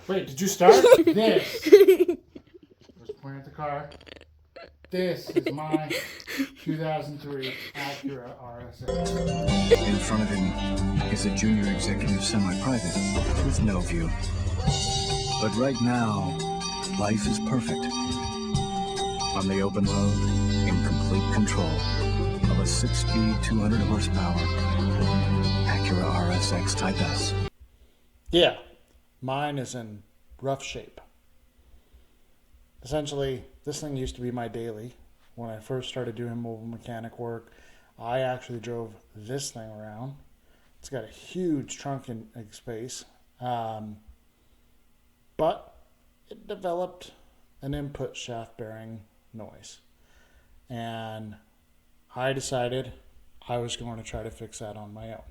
Wait, did you start? This. Let's point at the car. This is my 2003 Acura RSX. In front of him is a junior executive semi-private with no view. But right now, life is perfect. On the open road, in complete control of a 6-speed, 200 horsepower Acura RSX Type S. Yeah, mine is in rough shape. Essentially, this thing used to be my daily. When I first started doing mobile mechanic work, I actually drove this thing around. It's got a huge trunk in space, but it developed an input shaft bearing noise. And I decided I was going to try to fix that on my own.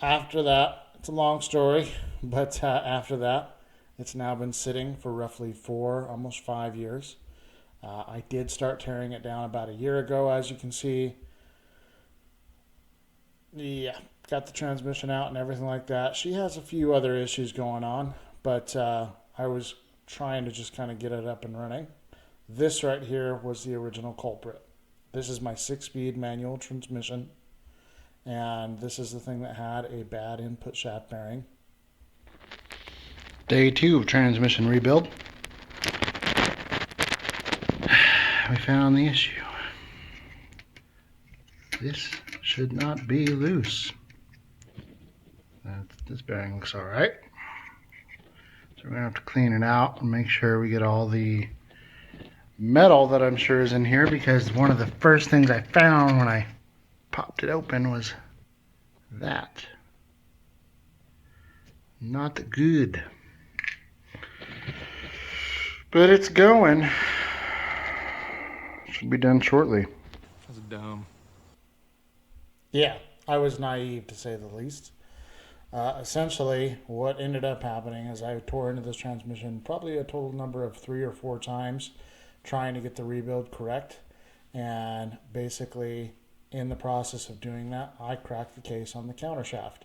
After that, it's a long story, but after that, it's now been sitting for roughly 4, almost 5 years. I did start tearing it down about a year ago, as you can see. Yeah, got the transmission out and everything like that. She has a few other issues going on, but I was trying to just kind of get it up and running. This right here was the original culprit. This is my 6-speed manual transmission, and this is the thing that had a bad input shaft bearing. Day 2 of transmission rebuild. We found the issue. This should not be loose. This bearing looks alright. So we're going to have to clean it out and make sure we get all the metal that I'm sure is in here, because one of the first things I found when I popped it open was that. Not good. But it's going. Should be done shortly. That's dumb. Yeah, I was naive to say the least. Essentially, what ended up happening is I tore into this transmission probably a total number of 3 or 4 times trying to get the rebuild correct. And basically, in the process of doing that, I cracked the case on the countershaft.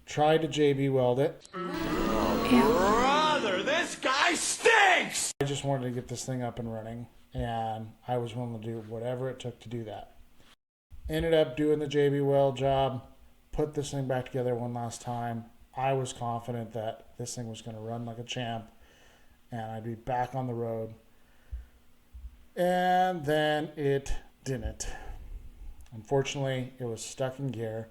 Tried to JB weld it. Brother, this guy stinks! I just wanted to get this thing up and running, and I was willing to do whatever it took to do that. Ended up doing the JB weld job, put this thing back together one last time. I was confident that this thing was going to run like a champ, and I'd be back on the road. And then it didn't. Unfortunately, it was stuck in gear.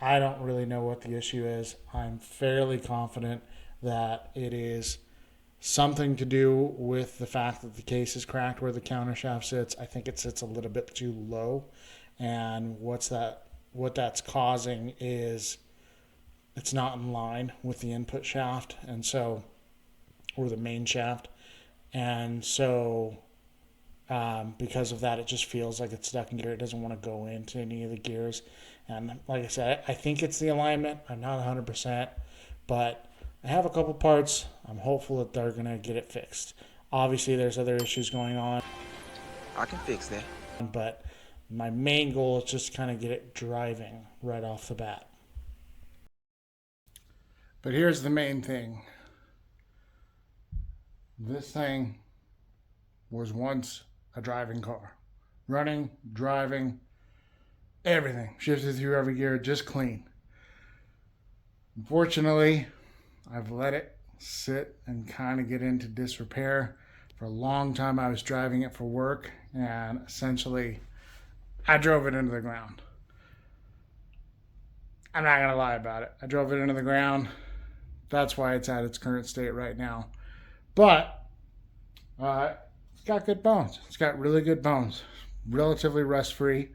I don't really know what the issue is. I'm fairly confident that it is something to do with the fact that the case is cracked where the countershaft sits. I think it sits a little bit too low. And what that's causing is it's not in line with the input shaft, and so, or the main shaft. And so because of that, it just feels like it's stuck in gear. It doesn't want to go into any of the gears. And like I said, I think it's the alignment. I'm not 100%, but I have a couple parts. I'm hopeful that they're going to get it fixed. Obviously, there's other issues going on. I can fix that. But my main goal is just kind of get it driving right off the bat. But here's the main thing. This thing was once a driving car. Running, driving, everything. Shifted through every gear, just clean. Unfortunately, I've let it sit and kind of get into disrepair. For a long time, I was driving it for work, and essentially, I drove it into the ground. I'm not going to lie about it. I drove it into the ground. That's why it's at its current state right now. But it's got good bones. It's got really good bones. Relatively rust-free.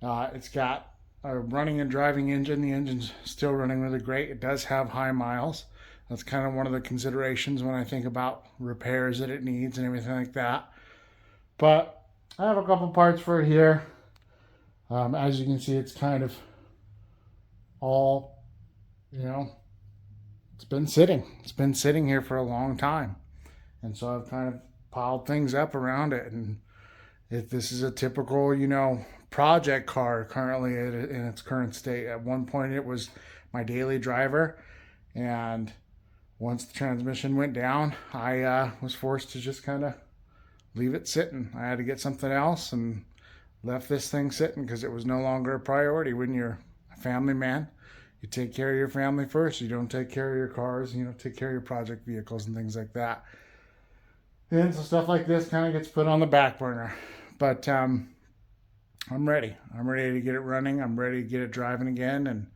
It's got a running and driving engine. The engine's still running really great. It does have high miles. That's kind of one of the considerations when I think about repairs that it needs and everything like that. But I have a couple parts for it here. As you can see, it's kind of all, it's been sitting. It's been sitting here for a long time. And so I've kind of piled things up around it. And if this is a typical, project car currently in its current state. At one point, it was my daily driver. And once the transmission went down, I was forced to just kind of leave it sitting. I had to get something else and left this thing sitting because it was no longer a priority. When you're a family man, you take care of your family first. You don't take care of your cars, you know, take care of your project vehicles and things like that. And so stuff like this kind of gets put on the back burner. But I'm ready. I'm ready to get it running. I'm ready to get it driving again. And,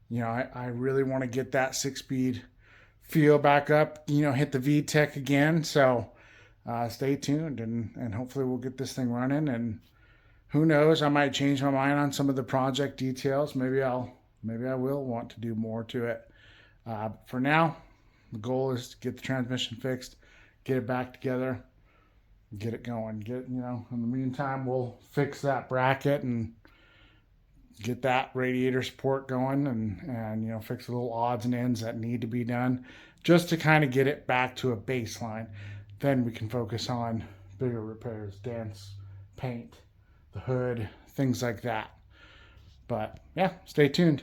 you know, I really want to get that 6-speed feel back up, you know, hit the VTEC again. So stay tuned and hopefully we'll get this thing running. And who knows, I might change my mind on some of the project details. Maybe I will want to do more to it. For now, the goal is to get the transmission fixed, get it back together, get it going. In the meantime, we'll fix that bracket and get that radiator support going and you know, fix the little odds and ends that need to be done just to kind of get it back to a baseline. Then we can focus on bigger repairs, dents, paint, the hood, things like that. But yeah, stay tuned.